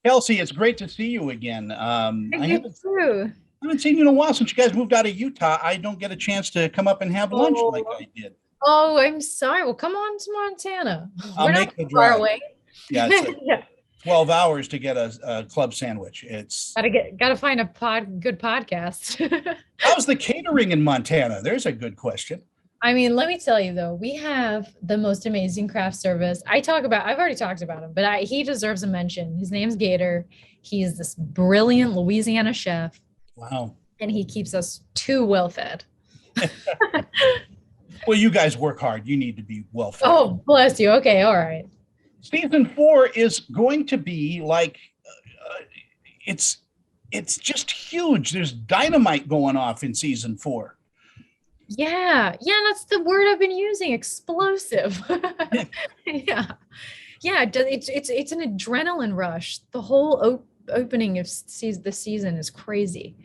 Kelsey, it's great to see you again. You too. I haven't seen you in a while since you guys moved out of Utah. I don't get a chance to come up and have lunch like Oh, I did. oh, I'm sorry. Well, come on to Montana. I'll We're not make the too far drive. away. Yeah, it's Yeah, 12 hours to get a club sandwich. It's gotta find a good podcast. How's the catering in Montana? There's a good question. I mean, let me tell you though, we have the most amazing craft service. I've already talked about him, but he deserves a mention. His name's Gator. He's this brilliant Louisiana chef, Wow. and he keeps us too well fed. Well, you guys work hard. You need to be well fed. Oh, bless you. Okay, all right. Season 4 is going to be like it's just huge. There's dynamite going off in season 4. Yeah, that's the word I've been using. Explosive. Yeah, yeah. It's an adrenaline rush. The whole opening of the season is crazy.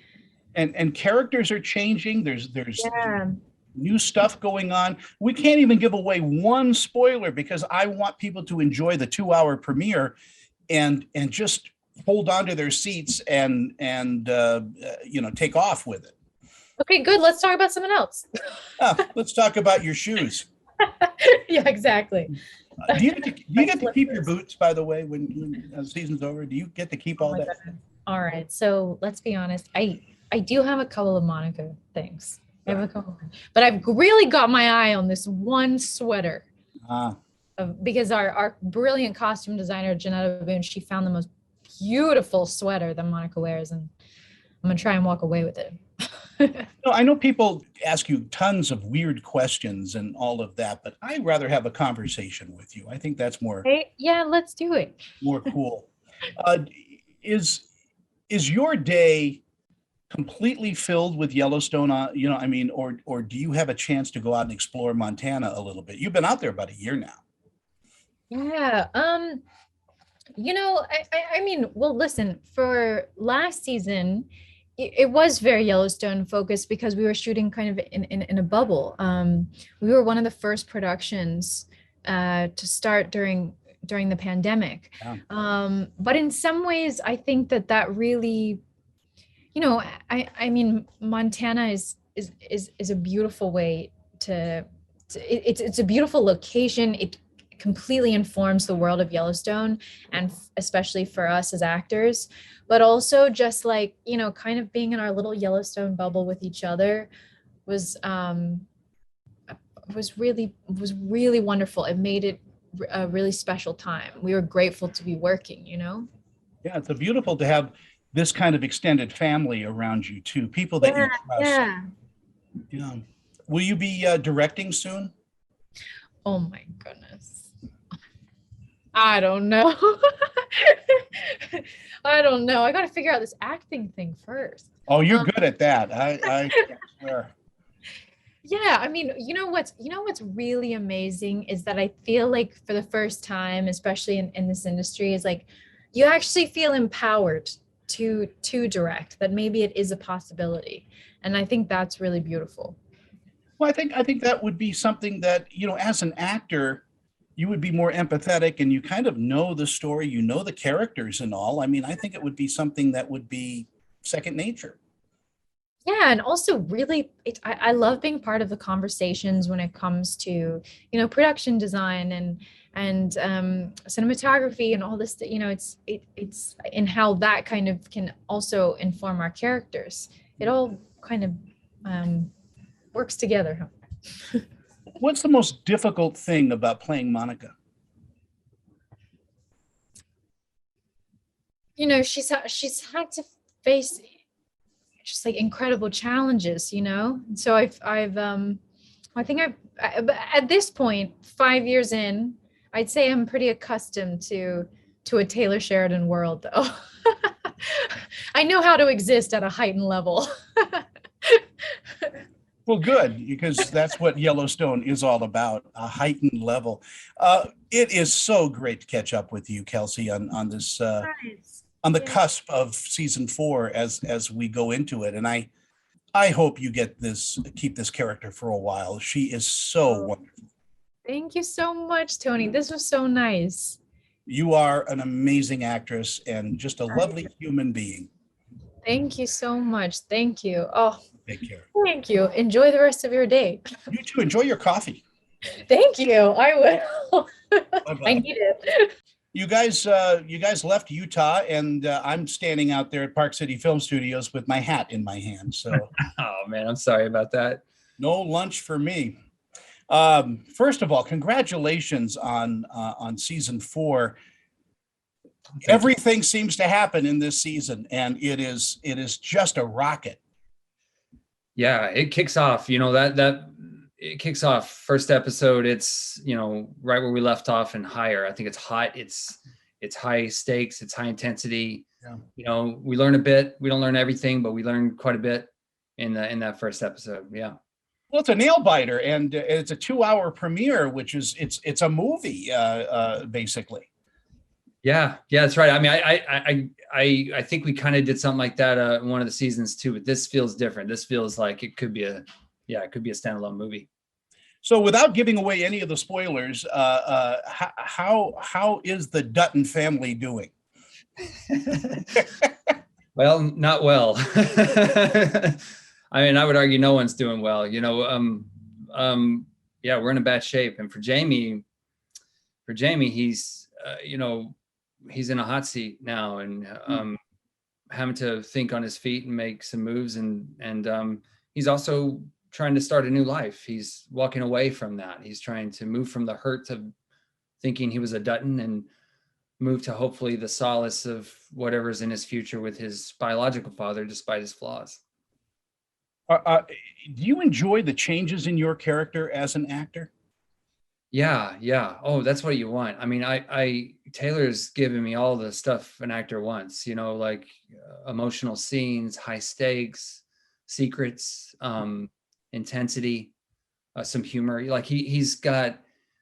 And characters are changing. There's Yeah. new stuff going on. We can't even give away one spoiler because I want people to enjoy the 2-hour premiere and just hold on to their seats and take off with it. Okay, good. Let's talk about something else. Let's talk about your shoes. Yeah, exactly. Do you get to keep your boots, by the way, when the season's over? Do you get to keep all that? Goodness. All right. So let's be honest. I do have a couple of Monica things. I have a couple, but I've really got my eye on this one sweater. Because our brilliant costume designer, Janetta Boone, she found the most beautiful sweater that Monica wears, and I'm gonna try and walk away with it. No, I know people ask you tons of weird questions and all of that, but I'd rather have a conversation with you. I think that's more. Hey, yeah, let's do it. More cool. Is your day completely filled with Yellowstone? Or do you have a chance to go out and explore Montana a little bit? You've been out there about a year now. Yeah. I mean, well, listen, for last season, it was very Yellowstone focused because we were shooting kind of in a bubble. We were one of the first productions to start during the pandemic. Yeah. But in some ways, I think that really, I mean, Montana is a beautiful way it's a beautiful location. It completely informs the world of Yellowstone, and especially for us as actors, but also just like, kind of being in our little Yellowstone bubble with each other was really wonderful. It made it a really special time. We were grateful to be working, Yeah, it's beautiful to have this kind of extended family around you too, people that you trust. Yeah. Will you be directing soon? Oh my goodness. I don't know. I don't know. I got to figure out this acting thing first. Oh, you're good at that. I swear. Yeah, I mean, what's really amazing is that I feel like for the first time, especially in this industry, is like you actually feel empowered to direct, that maybe it is a possibility. And I think that's really beautiful. Well, I think that would be something that, as an actor, you would be more empathetic and you kind of know the story, the characters and all. I mean, I think it would be something that would be second nature. Yeah, and also really, I love being part of the conversations when it comes to, production design and cinematography and all this. It's and how that kind of can also inform our characters. It all kind of works together. What's the most difficult thing about playing Monica? She's had to face just like incredible challenges, So I think at this point, 5 years in, I'd say I'm pretty accustomed to a Taylor Sheridan world, though. I know how to exist at a heightened level. Well, good, because that's what Yellowstone is all about, a heightened level. It is so great to catch up with you, Kelsey, on this on the cusp of season 4 as we go into it. And I hope you keep this character for a while. She is so wonderful. Thank you so much, Tony. This was so nice. You are an amazing actress and just a lovely human being. Thank you so much. Thank you. Oh, Take care. thank you. Enjoy the rest of your day. You too. Enjoy your coffee. Thank you. I will. I Bye-bye. need it. You guys left Utah, and I'm standing out there at Park City Film Studios with my hat in my hand. So Oh man, I'm sorry about that. no lunch for me. First of all, congratulations on season 4. Everything seems to happen in this season, and it is just a rocket. Yeah, it kicks off. It kicks off first episode. It's right where we left off and higher. I think it's hot. It's high stakes. It's high intensity. Yeah. We learn a bit. We don't learn everything, but we learn quite a bit in that first episode. Yeah. Well, it's a nail biter, and it's a 2-hour premiere, which is it's a movie basically. Yeah, that's right. I mean, I think we kind of did something like that in one of the seasons too, but this feels different. This feels like it could be a standalone movie. So, without giving away any of the spoilers, how is the Dutton family doing? Well, not well. I mean, I would argue no one's doing well. Yeah, we're in a bad shape. And for Jamie, he's he's in a hot seat now, and having to think on his feet and make some moves, and he's also trying to start a new life. He's walking away from that. He's trying to move from the hurt of thinking he was a Dutton and move to hopefully the solace of whatever's in his future with his biological father, despite his flaws. Do you enjoy the changes in your character as an actor? Yeah. Oh, that's what you want. I mean, Taylor's given me all the stuff an actor wants, like emotional scenes, high stakes, secrets, intensity, some humor. Like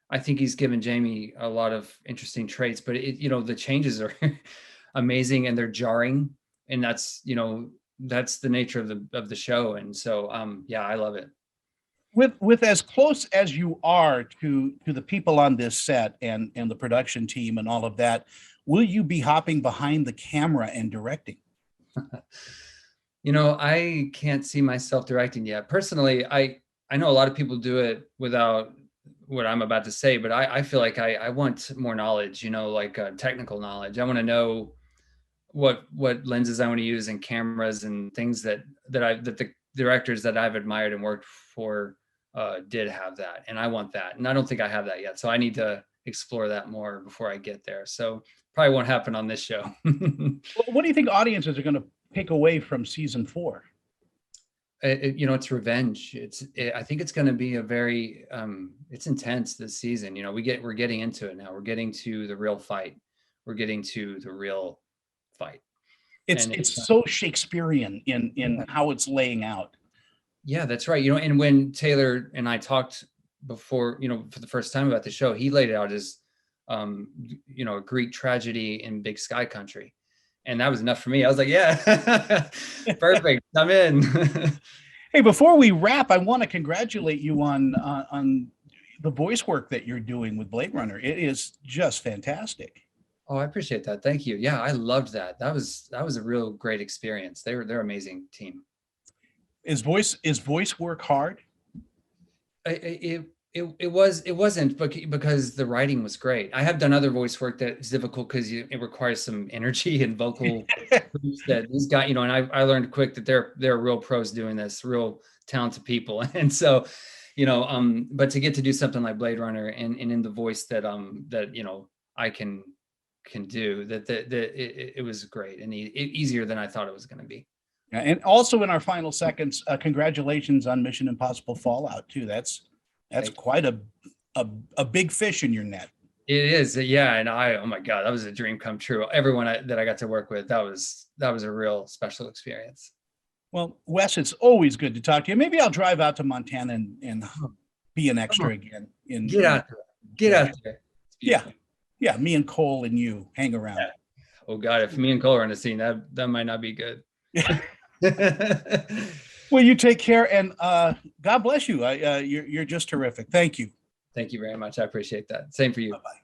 I think he's given Jamie a lot of interesting traits, but the changes are amazing and they're jarring, and that's the nature of the show. And so, yeah, I love it. With as close as you are to the people on this set and the production team and all of that, will you be hopping behind the camera and directing? I can't see myself directing yet. Personally, I know a lot of people do it without what I'm about to say, but I feel like I want more knowledge, like technical knowledge. I want to know what lenses I want to use and cameras and things that the directors that I've admired and worked for did have that, and I want that, and I don't think I have that yet. So I need to explore that more before I get there. So probably won't happen on this show. What do you think audiences are going to take away from season 4? It's revenge. I think it's going to be a very it's intense this season. We're getting into it now. We're getting to the real fight. We're getting to the real fight. It's so Shakespearean in how it's laying out. Yeah, that's right. And when Taylor and I talked before, for the first time about the show, he laid it out as a Greek tragedy in big sky country. And that was enough for me. I was like, yeah, perfect. I'm in. Hey, before we wrap, I want to congratulate you on the voice work that you're doing with Blade Runner. It is just fantastic. Oh, I appreciate that. Thank you. Yeah, I loved that. That was a real great experience. They're an amazing team. Is voice work hard? It wasn't because the writing was great. I have done other voice work that is difficult because it requires some energy and vocal that these guys, and I learned quick that they're real pros doing this, real talented people. And so, but to get to do something like Blade Runner and in the voice that I can do that, it was great and easier than I thought it was going to be. And also in our final seconds, congratulations on Mission Impossible Fallout too. That's quite a big fish in your net. It is, yeah. And oh my God, that was a dream come true. Everyone that I got to work with, that was a real special experience. Well, Wes, it's always good to talk to you. Maybe I'll drive out to Montana and be an extra again. Get out there. Yeah. Me and Cole and you hang around. Yeah. Oh God, if me and Cole are on the scene, that might not be good. Well, you take care, and God bless you. You're just terrific. Thank you. Thank you very much. I appreciate that. Same for you. Bye-bye.